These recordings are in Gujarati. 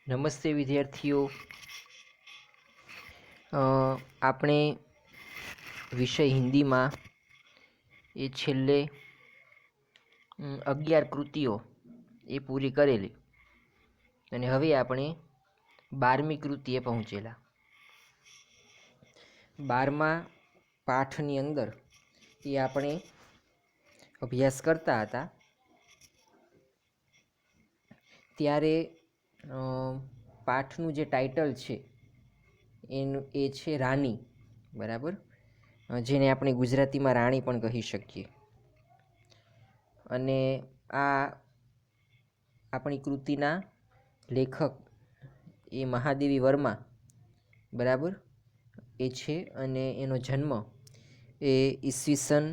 નમસ્તે વિદ્યાર્થીઓ, આપણે વિષય હિન્દીમાં એ છેલ્લે 11 કૃતિઓ એ પૂરી કરેલી અને હવે આપણે 12મી કૃતિએ પહોંચેલા. 12મા પાઠની અંદર એ આપણે અભ્યાસ કરતા હતા ત્યારે પાઠનું જે ટાઇટલ છે એનું એ છે રાની, બરાબર, જેને આપણે ગુજરાતીમાં રાણી પણ કહી શકીએ. અને આ આપણી કૃતિના લેખક એ મહાદેવી વર્મા, બરાબર, એ છે. અને એનો જન્મ એ ઈસવીસન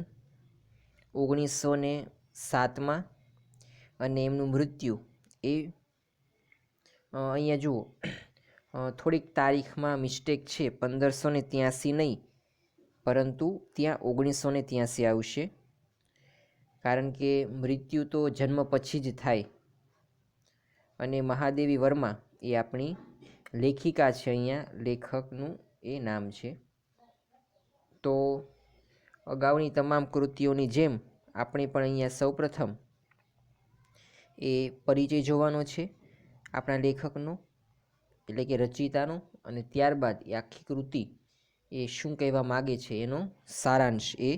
1907માં અને એમનું મૃત્યુ એ અહીંયા જુઓ, થોડીક તારીખમાં મિસ્ટેક છે, 1583 નહીં પરંતુ ત્યાં 1983 આવશે, કારણ કે મૃત્યુ તો જન્મ પછી જ થાય. અને મહાદેવી વર્મા એ આપણી લેખિકા છે, અહીંયા લેખકનું એ નામ છે. તો અગાઉની તમામ કૃતિઓની જેમ આપણે પણ અહીંયા સૌપ્રથમ એ પરિચય જોવાનો છે આપણા લેખકનો, એટલે કે રચયિતાનો, અને ત્યારબાદ એ આખી કૃતિ એ શું કહેવા માગે છે એનો સારાંશ એ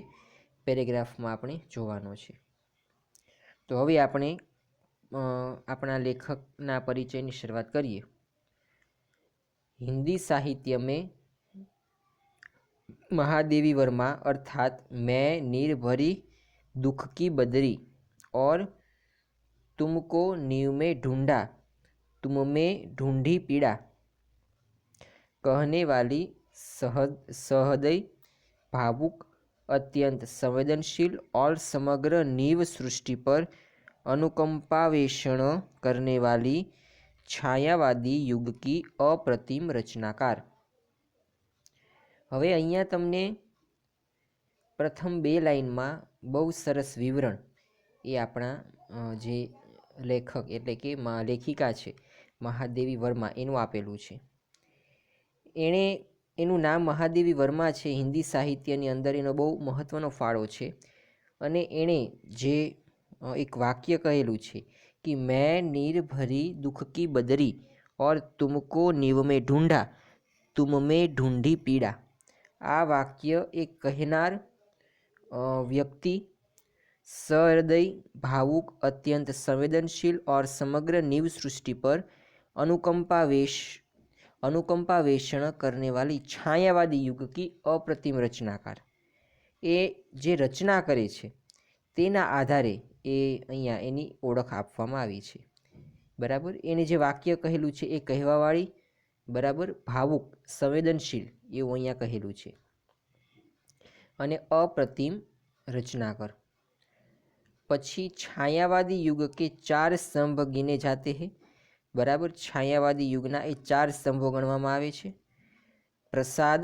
પેરેગ્રાફમાં આપણે જોવાનો છે. તો હવે આપણે આપણા લેખકના પરિચયની શરૂઆત કરીએ. हिंदी साहित्य में महादेवी वर्मा अर्थात मैं निर्भरी दुख की बदरी और तुमको नींव में ढूंढा तुम में ढूंढी पीड़ा कहने वाली सहृदय, भावुक, अत्यंत संवेदनशील और समग्र नीव सृष्टि पर अनुकंपावेषण करने वाली छायावादी युग की अप्रतिम रचनाकार. હવે અહીંયા તમને પ્રથમ 2 લાઈનમાં બહુ સરસ વિવરણ એ આપણા જે લેખક એટલે કે લેખિકા છે મહાદેવી વર્મા એનું આપેલું છે. એનું નામ મહાદેવી વર્મા છે. હિન્દી સાહિત્યની અંદર એનો બહુ મહત્ત્વનો ફાળો છે. અને એણે જે એક વાક્ય કહેલું છે कि मैं नीर भरी दुख की बदरी और तुमको नीव में ढूंढा तुम में ढूंढी पीड़ा. આ વાક્ય એક કહેનાર વ્યક્તિ सहृदय, भावुक, अत्यंत संवेदनशील और समग्र नीव सृष्टि पर अनुकंपावेषण करने वाली छायावादी युग की अप्रतिम रचनाकार. એ જે રચના કરે છે તેના આધારે એ અહીંયા એની ઓળખ આપવામાં આવી છે, બરાબર. એને જે વાક્ય કહેલું છે એ કહેવાવાળી, બરાબર, ભાવુક, સંવેદનશીલ એવું અહીંયા કહેલું છે. અને અપ્રતિમ રચનાકર. પછી છાયાવાદી યુગ કે 4 સ્તંભ ગીને જાતે હે, બરાબર. છાયાવાદી યુગના એ 4 સ્તંભો ગણવામાં આવે છે: પ્રસાદ,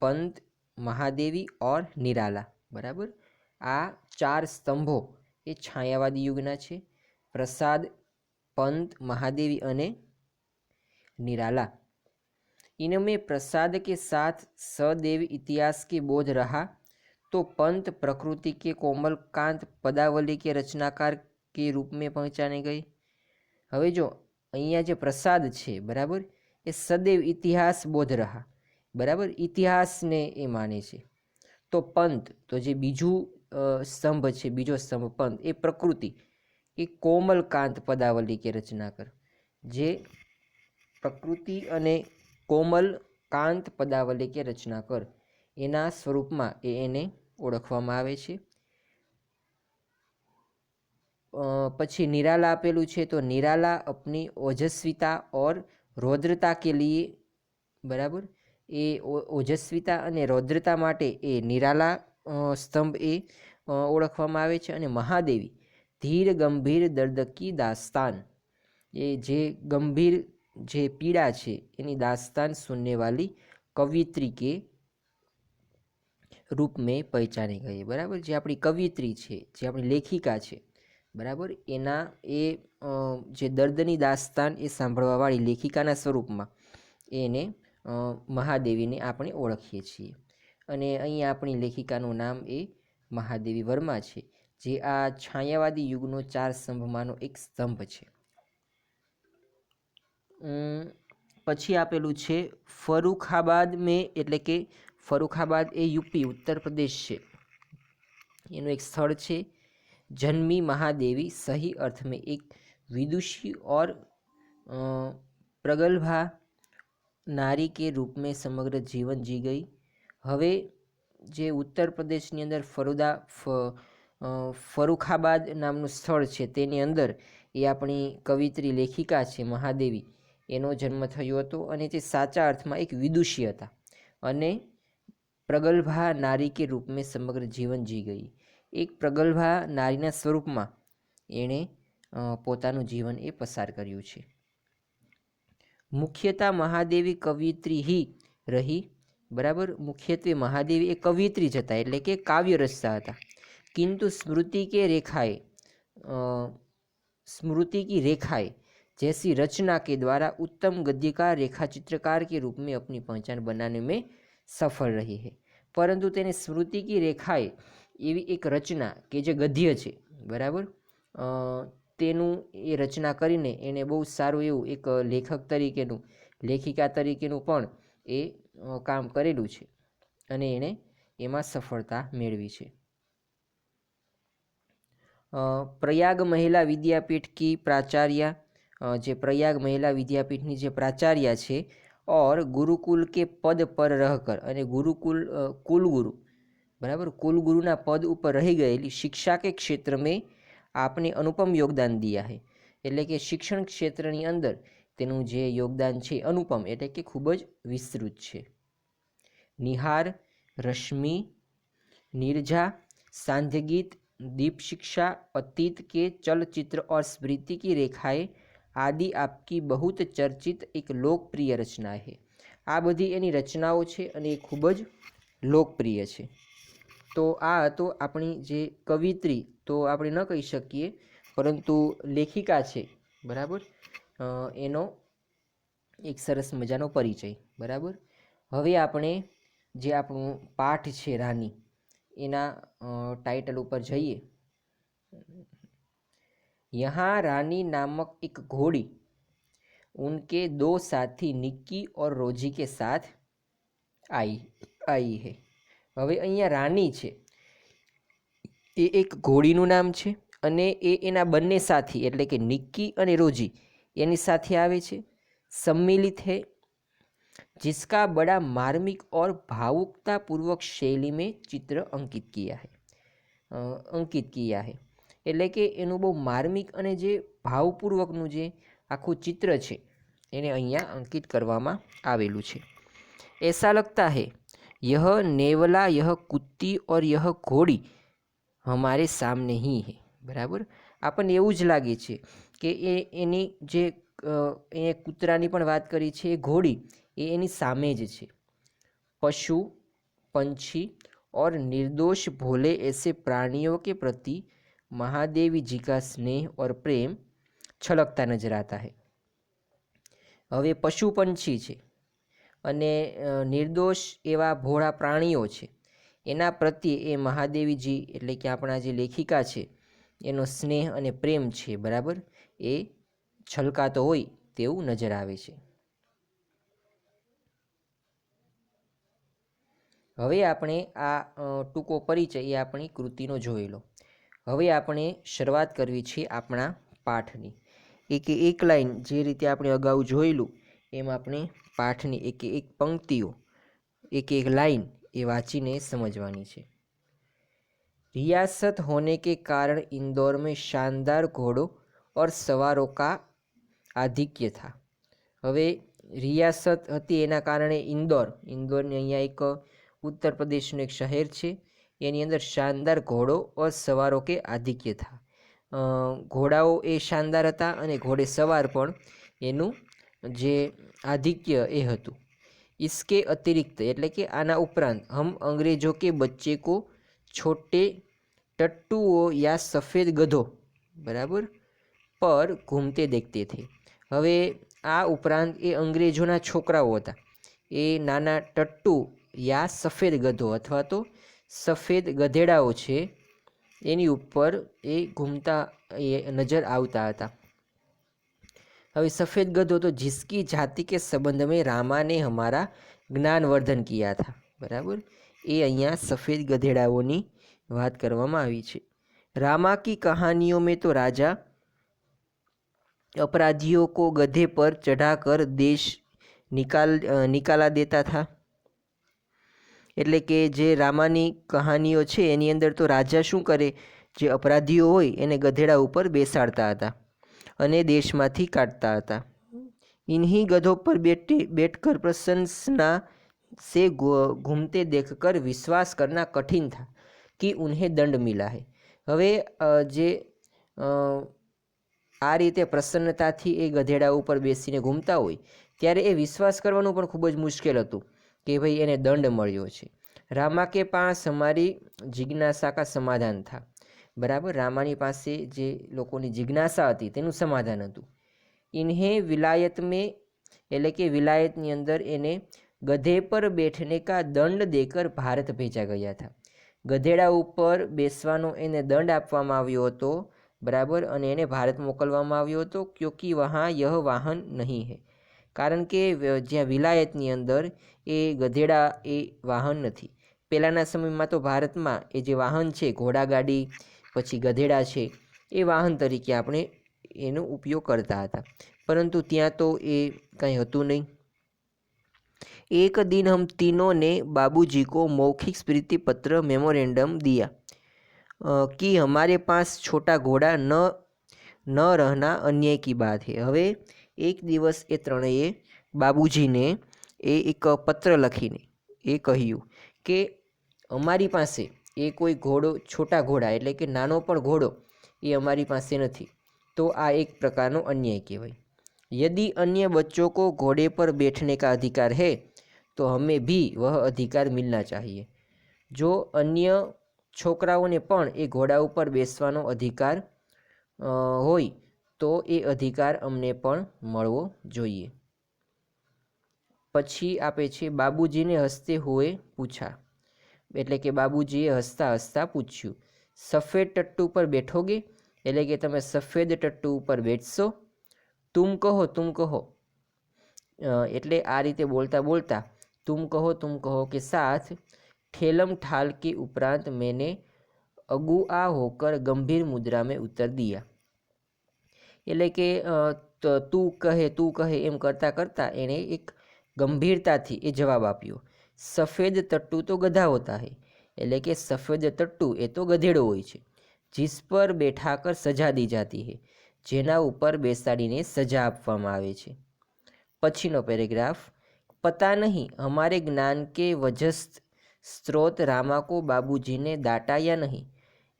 पंत, महादेवी और निराला, बराबर. आ 4 स्तंभों ये छायावादी युगना छे. प्रसाद, पंत, महादेवी अने निराला. इनमें प्रसाद के साथ सदैव इतिहास के बोध रहा तो पंत प्रकृति के कोमल कांत पदावली के रचनाकार के रूप में पहचाने गई. हवे जो अहींया जे प्रसाद छे, बराबर, ये सदैव इतिहास बोध रहा, बराबर, इतिहास ने ए माने छे. तो पंत, तो जे बीजू स्तंभ छे, बीजो स्तंभ पंत, ए प्रकृति ए कोमल कांत पदावली के रचनाकर. जे प्रकृति अने कोमल कांत पदावली के रचनाकर एना स्वरूपमां एने ओळखवामां आवे छे. पछी निराला आपेलू छे. तो निराला अपनी ओजस्विता और रौद्रता के लिए, बराबर, ए ओजस्विता अने रौद्रता माटे ए निराला स्तंभ ए ओळखवामां आवे छे. अने महादेवी धीर गंभीर दर्द की दास्तान, ए जे गंभीर जे पीड़ा छे एनी दास्तान सुनने वाली कवियत्री के रूप में पहचानी गई, बराबर. जे आपणी कवियत्री छे, जे आपणी लेखिका छे, બરાબર, એના એ જે દર્દની દાસ્તાન એ સાંભળવાવાળી લેખિકાના સ્વરૂપમાં એને મહાદેવીને આપણે ઓળખીએ છીએ. અને અહીંયા આપણી લેખિકાનું નામ એ મહાદેવી વર્મા છે, જે આ છાયાવાદી યુગનો 4 સ્તંભમાંનો એક સ્તંભ છે. પછી આપેલું છે ફરુખાબાદ મેં, એટલે કે ફરુખાબાદ એ યુપી ઉત્તર પ્રદેશ છે, એનું એક સ્થળ છે. જન્મી महादेवी सही अर्थ में एक विदुषी और प्रगल्भा नारी के रूप में समग्र जीवन जी गई. હવે જે ઉત્તર પ્રદેશની અંદર ફરુખાબાદ નામનું સ્થળ છે, તેની અંદર એ આપણી કવિત્રી લેખિકા છે મહાદેવી, એનો જન્મ થયો હતો. અને તે સાચા અર્થમાં એક વિદુષી હતા અને પ્રગલ્ભા નારી કે રૂપ મેં સમગ્ર જીવન જી ગઈ. એક પ્રગલ્ભા નારીના સ્વરૂપમાં એણે પોતાનું જીવન એ પસાર કર્યું છે. મુખ્યતા મહાદેવી કવિયત્રી હી રહી. બરાબર, મુખ્યત્વે મહાદેવી એ કવિયત્રી જ હતા, એટલે કે કાવ્ય રચતા હતા. किंतु स्मृति की रेखाएं जैसी रचना के द्वारा उत्तम गद्यकार रेखा चित्रकार के रूप में अपनी पहचान बनाने में सफल रही है. परंतु तेने स्मृति की रेखाएं એવી એક રચના કે જે ગદ્ય છે, બરાબર, તેનું એ રચના કરીને એણે બહુ સારું એવું એક લેખક તરીકેનું, લેખિકા તરીકેનું પણ એ કામ કરેલું છે અને એણે એમાં સફળતા મેળવી છે. प्रयाग महिला विद्यापीठ की प्राचार्य, जे प्रयाग महिला विद्यापीठनी जे प्राचार्य है और गुरुकुल के पद पर रहकर अने गुरुकुल कुलगुरु, बराबर, कुलगुरुना पद ऊपर रही गयेली शिक्षा के क्षेत्र में आपने अनुपम योगदान दिया है. एटले के शिक्षण क्षेत्रनी अंदर तेनुं जे योगदान है अनुपम, एटले के खूब ज विस्तृत है. निहार, रश्मि, नीरजा, सांध्यगीत, दीप शिक्षा, अतीत के चलचित्र और स्मृति की रेखाएं आदि आपकी बहुत चर्चित एक लोकप्रिय रचना है. आ बधी एनी रचनाओं छे अने खूब ज लोकप्रिय है. तो आ तो अपनी जे कवित्री तो આપણે ન કહી શકીએ, પરંતુ લેખિકા છે, બરાબર, એનો એક સરસ મજાનો પરિચય. બરાબર, હવે આપણે જે આપણું પાઠ છે રાની, એના टाइटल ऊपर जाइए. यहाँ रानी नामक एक घोड़ी उनके 2 साथी निक्की और रोजी के साथ आई है. હવે અહીંયા રાની છે એ એક ઘોડીનું નામ છે અને એ એના બંને સાથી એટલે કે નિક્કી અને રોજી એની સાથે આવે છે. सम्मिलित है, जिसका बड़ा मार्मिक और भावुकता पूर्वक शैली में चित्र अंकित किया है. એટલે કે એનું બહુ માર્મિક અને જે ભાવપૂર્વકનું જે આખું ચિત્ર છે એને અહીંયા અંકિત કરવામાં આવેલું છે. ऐसा लगता है यह नेवला, यह कुत्ती और यह घोड़ी हमारे सामने ही है. બરાબર, આપણને એવું જ લાગે છે કે એની જે એ કૂતરાની પણ વાત કરી છે, એ ઘોડી એ એની સામે જ છે. पशु, पंछी और निर्दोष भोले ऐसे प्राणियों के प्रति महादेवी जी का स्नेह और प्रेम छलकता नजर आता है. હવે પશુ પંછી છે અને નિર્દોષ એવા ભોળા પ્રાણીઓ છે, એના પ્રત્યે એ મહાદેવીજી એટલે કે આપણા જે લેખિકા છે એનો સ્નેહ અને પ્રેમ છે, બરાબર, એ છલકાતો હોય તેવું નજર આવે છે. હવે આપણે આ ટૂંકો પરિચય એ આપણી કૃતિનો જોઈ લો. હવે આપણે શરૂઆત કરવી છે આપણા પાઠની. એક લાઈન જે રીતે આપણે અગાઉ જોયેલું એમ આપણે પાઠની એક પંક્તિઓ, એક લાઈન એ વાંચીને સમજવાની છે. रियासत होने के कारण इंदौर में शानदार घोड़ों और सवारों का आधिक्य था. હવે રિયાસત હતી એના કારણે ઇન્દોરની અહીંયા એક ઉત્તર પ્રદેશનું એક શહેર છે, એની અંદર શાનદાર ઘોડો ઓર સવારો કે આધિક્ય થા. ઘોડાઓ એ શાનદાર હતા અને ઘોડે સવાર પણ એનું જે આધિક્ય એ હતું. इसके अतिरिक्त એટલે કે આના ઉપરાંત हम अंग्रेजों के बच्चे को छोटे टट्टुओं या सफ़ेद गधों, બરાબર, પર ઘૂમતે દેખતે થે। હવે આ ઉપરાંત એ અંગ્રેજોના છોકરાઓ હતા, એ નાના ટટ્ટુ યા સફેદ ગધો અથવા તો સફેદ ગધેડાઓ છે એની ઉપર એ ઘૂમતા એ નજર આવતા હતા। હવે સફેદ ગધો તો जिसकी जाति के संबंध में रामा ने हमारा જ્ઞાનવર્ધન કિયા था। બરાબર, એ અહીંયા સફેદ ગધેડાઓની વાત કરવામાં આવી છે। रामा की कहानियों में तो राजा अपराधियों को गधे पर चढ़ाकर देश निकाला देता था। એટલે કે જે રામાની કહાનીઓ છે એની અંદર તો રાજા શું કરે, જે અપરાધીઓ હોય એને ગધેડા ઉપર બેસાડતા હતા અને દેશમાંથી કાઢતા હતા। इन्हीं गधों पर बैठकर प्रशंसना से घूमते देखकर विश्वास करना कठिन था कि उन्हें दंड मिला है। હવે જે આ રીતે પ્રસન્નતાથી એ ગધેડા ઉપર બેસીને ઘૂમતા હોય ત્યારે એ વિશ્વાસ કરવાનું પણ ખૂબ જ મુશ્કેલ હતું કે ભાઈ એને દંડ મળ્યો છે। રામા કે પાસ હમારી જિજ્ઞાસા કા સમાધાન થા। બરાબર, રામાની પાસે જે લોકોની જિજ્ઞાસા હતી તેનું સમાધાન હતું। ઇન્હે વિલાયત મેં એટલે કે વિલાયતની અંદર એને ગધે પર બેઠને કા દંડ દેકર ભારત ભેજા ગયા હતા। ગધેડા ઉપર બેસવાનો એને દંડ આપવામાં આવ્યો હતો। બરાબર, અને એને ભારત મોકલવામાં આવ્યો હતો। ક્યોંકિ વહાં યહ વાહન નહીં હૈ, કારણ કે જ્યાં વિલાયતની અંદર એ ગધેડા એ વાહન નથી। પહેલાંના સમયમાં તો ભારતમાં એ જે વાહન છે, ઘોડાગાડી પછી ગધેડા છે, એ વાહન તરીકે આપણે એનો ઉપયોગ કરતા હતા, પરંતુ ત્યાં તો એ કંઈ હતું નહીં। एक दिन हम तीनों ने बाबूजी को मौखिक स्मृति पत्र मेमोरेंडम दिया कि हमारे पास छोटा घोड़ा न रहना अन्याय की बात है। હવે એક દિવસ એ ત્રણેય બાબુજીને એક પત્ર લખીને એ કહ્યું કે અમારી પાસે એ કોઈ ઘોડો, છોટા ઘોડા એટલે કે નાનો પણ ઘોડો એ અમારી પાસે નથી, તો આ એક પ્રકારનો અન્યાય કહેવાય। यदि अन्य बच्चों को घोड़े पर बैठने का अधिकार है तो हमें भी वह अधिकार मिलना चाहिए। जो अन्य છોકરાઓને પણ એ ઘોડા ઉપર બેસવાનો અધિકાર હોય તો એ અધિકાર અમને પણ મળવો જોઈએ। પછી આપે છે બાબુજીને હસતે હુએ પૂછા, એટલે કે બાબુજીએ હસતા હસતા પૂછ્યું, સફેદ ટટ્ટુ પર બેઠોગે, એટલે કે તમે સફેદ ટટ્ટુ ઉપર બેઠશો। તુમ કહો એટલે આ રીતે બોલતા બોલતા તુમ કહો કે સાથ ठेलम ठाल के उपरांत मैंने अगुआ होकर गंभीर मुद्रा में उतर दिया। એટલે કે તું કહે એમ કરતાં કરતાં એણે એક ગંભીરતાથી એ જવાબ આપ્યો। સફેદ તટ્ટુ તો ગધા હોતા હૈ, એટલે કે સફેદ તટ્ટુ એ તો ગધેડો હોય છે। जिस पर बैठाकर सजा दी जाती है, જેના ઉપર બેસાડીને સજા આપવામાં આવે છે। પછીનો પેરેગ્રાફ, पता नहीं हमारे ज्ञान के वजस्त स्त्रोत रामा को बाबूजीने डांटा या नहीं,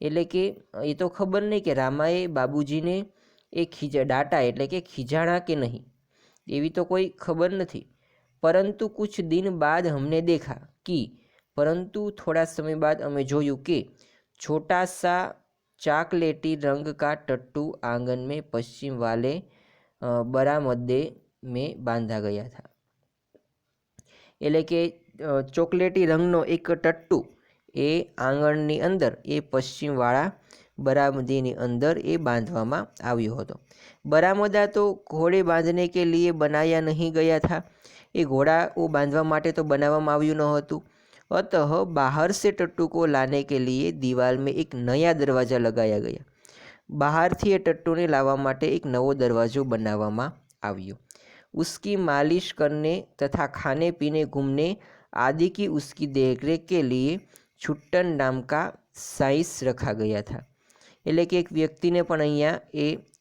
એટલે કે એ તો ખબર નહીં કે રામાએ બાબુજીને એ डांटा એટલે કે ખીજાણા કે નહીં, એવી તો કોઈ ખબર નથી। परंतु कुछ दिन बाद हमने देखा कि, પરંતુ થોડા સમય બાદ અમે જોયું કે छोटा सा चॉकलेटी रंग का टट्टू आंगन में पश्चिम वाले बरामदे में बांधा गया था। એટલે કે ચોકલેટી રંગનો એક ટટ્ટુ એ આંગણની અંદર એ પશ્ચિમવાળા બરામદીની અંદર એ બાંધવામાં આવ્યો હતો। બરામદા તો ઘોડે બાંધને કે લીએ બનાયા નહીં ગયા થા, એ ઘોડાઓ બાંધવા માટે તો બનાવવામાં આવ્યું ન હતું। अतः बाहर से टट्टू को लाने के लिए दीवार में एक नया दरवाज़ा लगाया गया। બહારથી એ ટટ્ટુને લાવવા માટે એક નવો દરવાજો બનાવવામાં આવ્યો। उसकी मालिश करने तथा खाने पीने घूमने आदि की उसकी देखरेख के लिए छुट्टन नाम का साइस रखा गया था। એટલે કે એક વ્યક્તિને પણ અહીંયા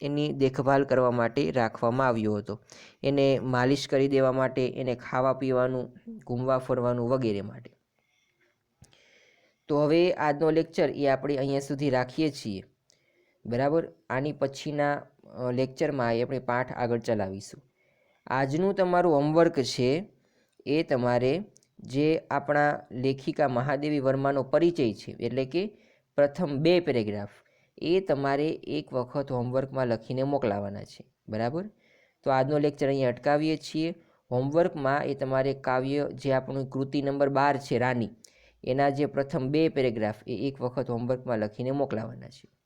એની દેખભાલ કરવા માટે રાખવામાં આવ્યો હતો, એને માલિશ કરી દેવા માટે, એને ખાવા પીવાનું, ઘૂમવા ફરવાનું વગેરે માટે। તો હવે આજનો લેક્ચર એ આપણે અહીંયા સુધી રાખીએ છીએ। બરાબર, આની પછીના લેક્ચરમાં આપણે પાઠ આગળ ચલાવીશું। આજનું તમારું હોમવર્ક છે એ તમારે જે આપણા લેખિકા મહાદેવી વર્માનો પરિચય છે, એટલે કે પ્રથમ 2 પેરેગ્રાફ એ તમારે એક વખત હોમવર્કમાં લખીને મોકલાવવાના છે. બરાબર? તો આજનો લેક્ચર અહીંયા અટકાવીએ છીએ. હોમવર્કમાં એ તમારે કાવ્ય જે આપણું કૃતિ નંબર 12 છે રાની, એના જે પ્રથમ 2 પેરેગ્રાફ એ એક વખત હોમવર્કમાં લખીને મોકલાવવાના છે.